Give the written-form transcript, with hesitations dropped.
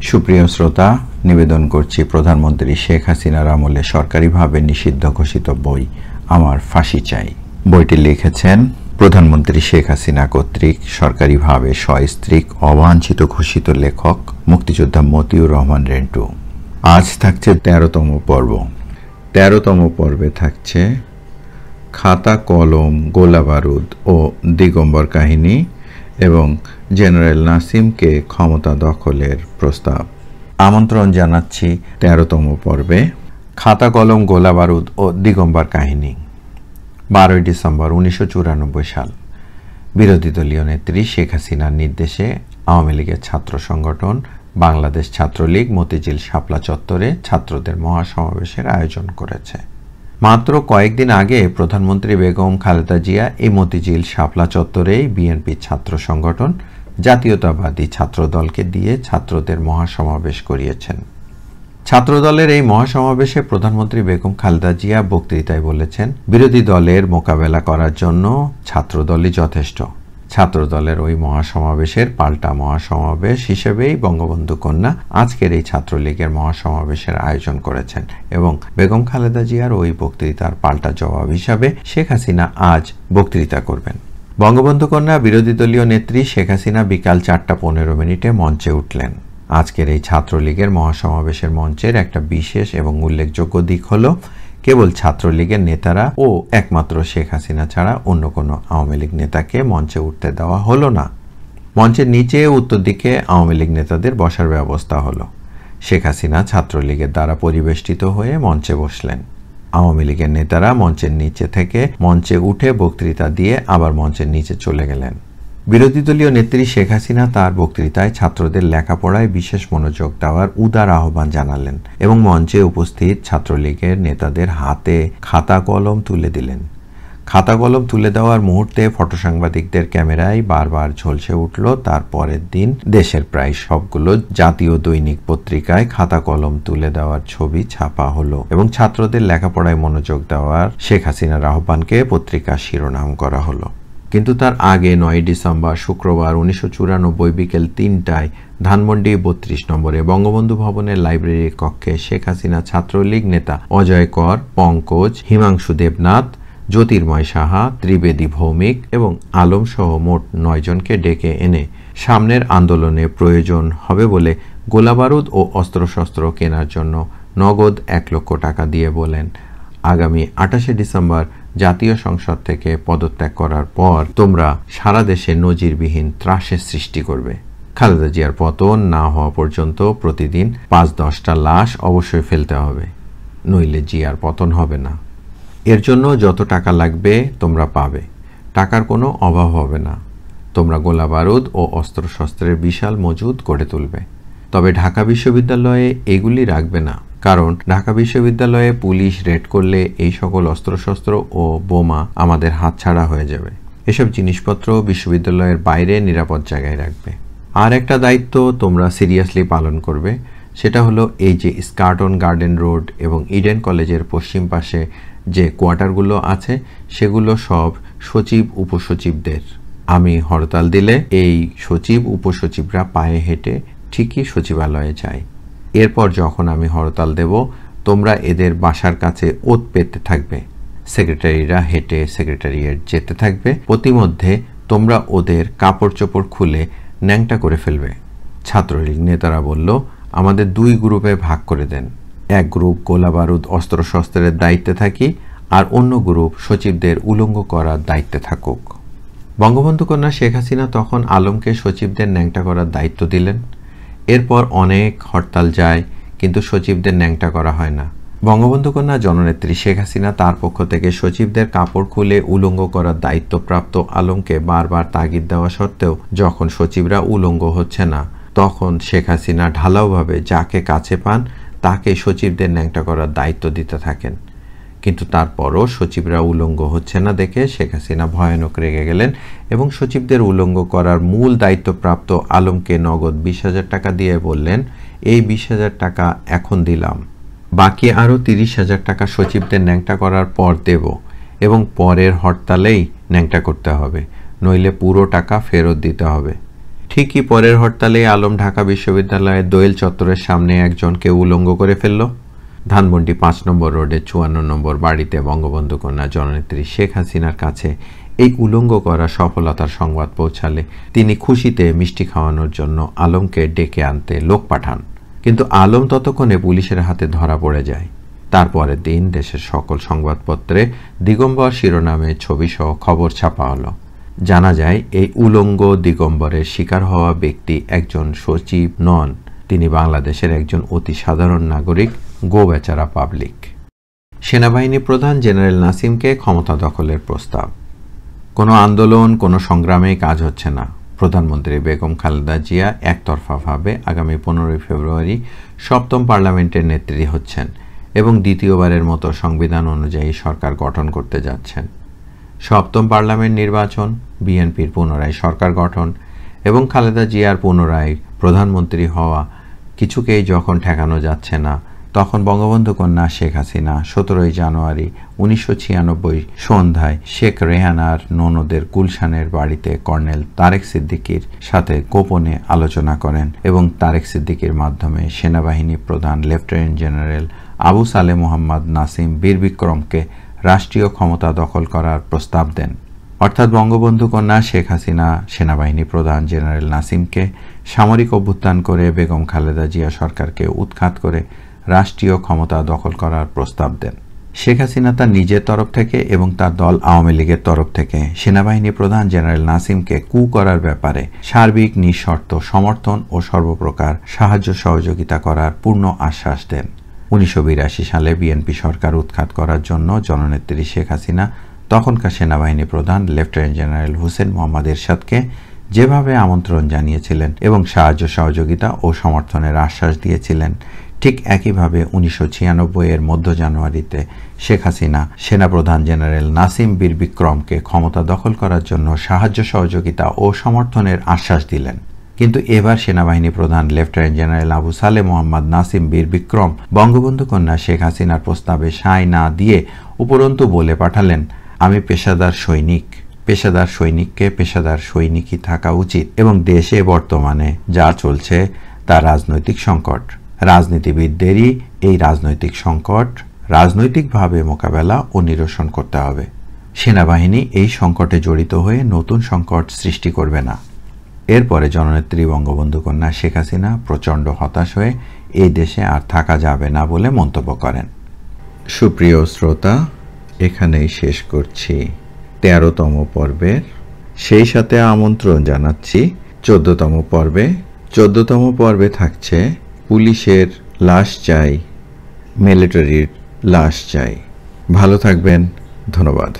সুপ্রিয় শ্রোতা, নিবেদন করছি প্রধানমন্ত্রী শেখ হাসিনার আমলে সরকারিভাবে নিষিদ্ধ ঘোষিত বই আমার ফাঁসি চাই। বইটি লিখেছেন প্রধানমন্ত্রী শেখ হাসিনা কর্তৃক সরকারিভাবে সস্ত্রীক অবাঞ্ছিত ঘোষিত লেখক মুক্তিযোদ্ধা মতিউর রহমান রেন্টু। আজ থাকছে ১৩তম পর্ব। ১৩তম পর্বে থাকছে খাতা কলম গোলা বারুদ ও দিগম্বর কাহিনী এবং জেনারেল নাসিমকে ক্ষমতা দখলের প্রস্তাব। আমন্ত্রণ জানাচ্ছি ১৩তম পর্বে খাতা কলম গোলা বারুদ ও দিগম্বর কাহিনী। ১২ই ডিসেম্বর ১৯৯৪ সাল। বিরোধী দলীয় নেত্রী শেখ হাসিনার নির্দেশে আওয়ামী লীগের ছাত্র সংগঠন বাংলাদেশ ছাত্রলীগ মতিঝিল শাপলা চত্বরে ছাত্রদের মহাসমাবেশের আয়োজন করেছে। মাত্র কয়েকদিন আগে প্রধানমন্ত্রী বেগম খালেদা জিয়া এই মতিঝিল শাপলা চত্বরেই বিএনপি ছাত্র সংগঠন জাতীয়তাবাদী ছাত্রদলকে দিয়ে ছাত্রদের মহাসমাবেশ করিয়েছেন। ছাত্রদলের এই মহাসমাবেশে প্রধানমন্ত্রী বেগম খালেদা জিয়া বক্তৃতায় বলেছেন, বিরোধী দলের মোকাবেলা করার জন্য ছাত্রদলই যথেষ্ট। ছাত্রদলের ওই মহাসমাবেশের পাল্টা মহাসমাবেশ হিসেবেই বঙ্গবন্ধু কন্যা আজকের এই ছাত্রলীগের মহাসমাবেশের আয়োজন করেছেন এবং বেগম খালেদা জিয়ার ওই বক্তৃতার পাল্টা জবাব হিসাবে শেখ হাসিনা আজ বক্তৃতা করবেন। বঙ্গবন্ধু কন্যা বিরোধী দলীয় নেত্রী শেখ হাসিনা বিকাল ৪টা ১৫ মঞ্চে উঠলেন। আজকের এই ছাত্রলীগের মহাসমাবেশের মঞ্চের একটা বিশেষ এবং উল্লেখযোগ্য দিক হল, কেবল ছাত্রলীগের নেতারা ও একমাত্র শেখ হাসিনা ছাড়া অন্য কোনো আওয়ামী লীগ নেতাকে মঞ্চে উঠতে দেওয়া হলো না। মঞ্চের নিচে উত্তর দিকে আওয়ামী লীগ নেতাদের বসার ব্যবস্থা হলো। শেখ হাসিনা ছাত্রলীগের দ্বারা পরিবেষ্টিত হয়ে মঞ্চে বসলেন। আওয়ামী লীগের নেতারা মঞ্চের নিচে থেকে মঞ্চে উঠে বক্তৃতা দিয়ে আবার মঞ্চের নিচে চলে গেলেন। বিরোধী দলীয় নেত্রী শেখ হাসিনা তার বক্তৃতায় ছাত্রদের লেখাপড়ায় বিশেষ মনোযোগ দেওয়ার উদার আহ্বান জানালেন এবং মঞ্চে উপস্থিত ছাত্রলীগের নেতাদের হাতে খাতা কলম তুলে দিলেন। খাতা কলম তুলে দেওয়ার মুহূর্তে ফটোসাংবাদিকদের ক্যামেরায় বারবার ঝলসে উঠল তার পরের দিন দেশের প্রায় সবগুলো জাতীয় দৈনিক পত্রিকায় খাতা কলম তুলে দেওয়ার ছবি ছাপা হলো এবং ছাত্রদের লেখাপড়ায় মনোযোগ দেওয়ার শেখ হাসিনার আহ্বানকে পত্রিকার শিরোনাম করা হলো। কিন্তু তার আগে ৯ই ডিসেম্বর শুক্রবার ১৯৯৪ বিকেল ৩টায় ধানমন্ডি ৩২ নম্বরে বঙ্গবন্ধু ভবনের লাইব্রেরি কক্ষে শেখ হাসিনা ছাত্রলীগ নেতা অজয় কর, পঙ্কজ, হিমাংশু দেবনাথ, জ্যোতির্ময় সাহা, ত্রিবেদী ভৌমিক এবং আলম সহ মোট ৯ জনকে ডেকে এনে সামনের আন্দোলনে প্রয়োজন হবে বলে গোলাবারুদ ও অস্ত্রশস্ত্র কেনার জন্য নগদ ১ লক্ষ টাকা দিয়ে বলেন, আগামী ২৮শে ডিসেম্বর জাতীয় সংসদ থেকে পদত্যাগ করার পর তোমরা সারা দেশে নজিরবিহীন ত্রাসের সৃষ্টি করবে। খালেদা জিয়ার পতন না হওয়া পর্যন্ত প্রতিদিন ৫-১০টা লাশ অবশ্যই ফেলতে হবে, নইলে জিয়ার পতন হবে না। এর জন্য যত টাকা লাগবে তোমরা পাবে, টাকার কোনো অভাব হবে না। তোমরা গোলা বারুদ ও অস্ত্রশস্ত্রের বিশাল মজুদ গড়ে তুলবে, তবে ঢাকা বিশ্ববিদ্যালয়ে এগুলি রাখবে না, কারণ ঢাকা বিশ্ববিদ্যালয়ে পুলিশ রেড করলে এই সকল অস্ত্রশস্ত্র ও বোমা আমাদের হাতছাড়া হয়ে যাবে। এসব জিনিসপত্র বিশ্ববিদ্যালয়ের বাইরে নিরাপদ জায়গায় রাখবে। আর একটা দায়িত্ব তোমরা সিরিয়াসলি পালন করবে, সেটা হলো এই যে স্কার্টন গার্ডেন রোড এবং ইডেন কলেজের পশ্চিম পাশে যে কোয়ার্টারগুলো আছে সেগুলো সব সচিব উপসচিবদের। আমি হরতাল দিলে এই সচিব উপসচিবরা পায়ে হেঁটে ঠিকই সচিবালয়ে যায়। এরপর যখন আমি হরতাল দেব তোমরা এদের বাসার কাছে ওত পেতে থাকবে, সেক্রেটারিরা হেঁটে সেক্রেটারিয়েট যেতে থাকবে, প্রতিমধ্যে তোমরা ওদের কাপড় চোপড় খুলে ন্যাংটা করে ফেলবে। ছাত্রলীগ নেতারা বলল, আমাদের ২ গ্রুপে ভাগ করে দেন, এক গ্রুপ গোলা বারুদ অস্ত্রশস্ত্রের দায়িত্বে থাকি আর অন্য গ্রুপ সচিবদের উলঙ্গ করার দায়িত্বে থাকুক। বঙ্গবন্ধু কন্যা শেখ হাসিনা তখন আলমকে সচিবদের ন্যাংটা করার দায়িত্ব দিলেন। এরপর অনেক হরতাল যায়, কিন্তু সচিবদের ন্যাংটা করা হয় না। বঙ্গবন্ধু কন্যা জননেত্রী শেখ হাসিনা তার পক্ষ থেকে সচিবদের কাপড় খুলে উলঙ্গ করার দায়িত্বপ্রাপ্ত আলমকে বারবার তাগিদ দেওয়া সত্ত্বেও যখন সচিবরা উলঙ্গ হচ্ছে না, তখন শেখ হাসিনা ঢালাওভাবে যাকে কাছে পান তাকে সচিবদের ন্যাংটা করার দায়িত্ব দিতে থাকেন। কিন্তু তারপরও সচিবরা উলঙ্গ হচ্ছে না দেখে শেখ হাসিনা ভয়ানক রেগে গেলেন এবং সচিবদের উলঙ্গ করার মূল দায়িত্বপ্রাপ্ত আলমকে নগদ ২০,০০০ টাকা দিয়ে বললেন, এই ২০,০০০ টাকা এখন দিলাম, বাকি আরও ৩০,০০০ টাকা সচিবদের ন্যাংটা করার পর দেব এবং পরের হরতালেই ন্যাংটা করতে হবে, নইলে পুরো টাকা ফেরত দিতে হবে। ঠিকই পরের হরতালে আলম ঢাকা বিশ্ববিদ্যালয়ের দোয়েল চত্বরের সামনে একজনকে উলঙ্গ করে ফেলল। ধানমন্ডি ৫ নম্বর রোডে ৫৪ নম্বর বাড়িতে বঙ্গবন্ধু কন্যা জননেত্রী শেখ হাসিনার কাছে এই উলঙ্গ করা সফলতার সংবাদ পৌঁছালে তিনি খুশিতে মিষ্টি খাওয়ানোর জন্য আলমকে ডেকে আনতে লোক পাঠান। কিন্তু আলম ততক্ষণে পুলিশের হাতে ধরা পড়ে যায়। তারপরের দিন দেশের সকল সংবাদপত্রে দিগম্বর শিরোনামে ছবিসহ খবর ছাপা হলো। জানা যায় এই উলঙ্গ দিগম্বরের শিকার হওয়া ব্যক্তি একজন সচিব নন, তিনি বাংলাদেশের একজন অতি সাধারণ নাগরিক, গোবেচারা পাবলিক। সেনাবাহিনী প্রধান জেনারেল নাসিমকে ক্ষমতা দখলের প্রস্তাব। কোনো আন্দোলন, কোনো সংগ্রামে কাজ হচ্ছে না। প্রধানমন্ত্রী বেগম খালেদা জিয়া একতরফাভাবে আগামী 15 ফেব্রুয়ারি 7ম পার্লামেন্টের নেত্রী হচ্ছেন এবং দ্বিতীয়বারের মতো সংবিধান অনুযায়ী সরকার গঠন করতে যাচ্ছেন। 7ম পার্লামেন্ট নির্বাচন, বিএনপির পুনরায় সরকার গঠন এবং খালেদা জিয়ার পুনরায় প্রধানমন্ত্রী হওয়া কিছুকেই যখন ঠেকানো যাচ্ছে না, তখন বঙ্গবন্ধু কন্যা শেখ হাসিনা 17 জানুয়ারি 1996 সন্ধ্যায় শেখ রেহানার ননদের গুলশানের বাড়িতে কর্নেল তারেক সিদ্দিকীর সাথে গোপনে আলোচনা করেন এবং তারেক সিদ্দিকীর মাধ্যমে সেনাবাহিনী প্রধান লেফটেন্যান্ট জেনারেল আবু সালে মোহাম্মদ নাসিম বীর বিক্রমকে রাষ্ট্রীয় ক্ষমতা দখল করার প্রস্তাব দেন। অর্থাৎ বঙ্গবন্ধু কন্যা শেখ হাসিনা সেনাবাহিনী প্রধান জেনারেল নাসিমকে সামরিক অভ্যুত্থান করে বেগম খালেদা জিয়া সরকারকে উৎখাত করে রাষ্ট্রীয় ক্ষমতা দখল করার প্রস্তাব দেন। শেখ হাসিনা তার নিজের তরফ থেকে এবং তার দল আওয়ামী লীগের তরফ থেকে সেনাবাহিনী প্রধান জেনারেল নাসিমকে কু করার ব্যাপারে সার্বিক নিঃশর্ত সমর্থন ও সর্বপ্রকার সাহায্য সহযোগিতা করার পূর্ণ আশ্বাস দেন। 1982 সালে বিএনপি সরকার উৎখাত করার জন্য জননেত্রী শেখ হাসিনা তখনকার সেনাবাহিনী প্রধান লেফটেন্যান্ট জেনারেল হুসেন মোহাম্মদ এরশাদকে যেভাবে আমন্ত্রণ জানিয়েছিলেন এবং সাহায্য সহযোগিতা ও সমর্থনের আশ্বাস দিয়েছিলেন, ঠিক একইভাবে 1996 এর মধ্য জানুয়ারিতে শেখ হাসিনা সেনাপ্রধান জেনারেল নাসিম বীর বিক্রমকে ক্ষমতা দখল করার জন্য সাহায্য সহযোগিতা ও সমর্থনের আশ্বাস দিলেন। কিন্তু এবার সেনাবাহিনী প্রধান লেফটেন্যান্ট জেনারেল আবু সালে মোহাম্মদ নাসিম বীর বিক্রম বঙ্গবন্ধু কন্যা শেখ হাসিনার প্রস্তাবে সায় না দিয়ে উপরন্তু বলে পাঠালেন, আমি পেশাদার সৈনিক। পেশাদার সৈনিককে পেশাদার সৈনিকই থাকা উচিত এবং দেশে বর্তমানে যা চলছে তা রাজনৈতিক সংকট। রাজনীতিবিদদেরই এই রাজনৈতিক সংকট রাজনৈতিকভাবে মোকাবেলা ও নিরসন করতে হবে। সেনাবাহিনী এই সংকটে জড়িত হয়ে নতুন সংকট সৃষ্টি করবে না। এরপরে জননেত্রী বঙ্গবন্ধু কন্যা শেখ হাসিনা প্রচণ্ড হতাশ হয়ে এই দেশে আর থাকা যাবে না বলে মন্তব্য করেন। সুপ্রিয় শ্রোতা, এখানেই শেষ করছি 13তম পর্বের। সেই সাথে আমন্ত্রণ জানাচ্ছি 14তম পর্বে। 14তম পর্বে থাকছে পুলিশের লাশ চাই, মিলিটারির লাশ চাই। ভালো থাকবেন, ধন্যবাদ।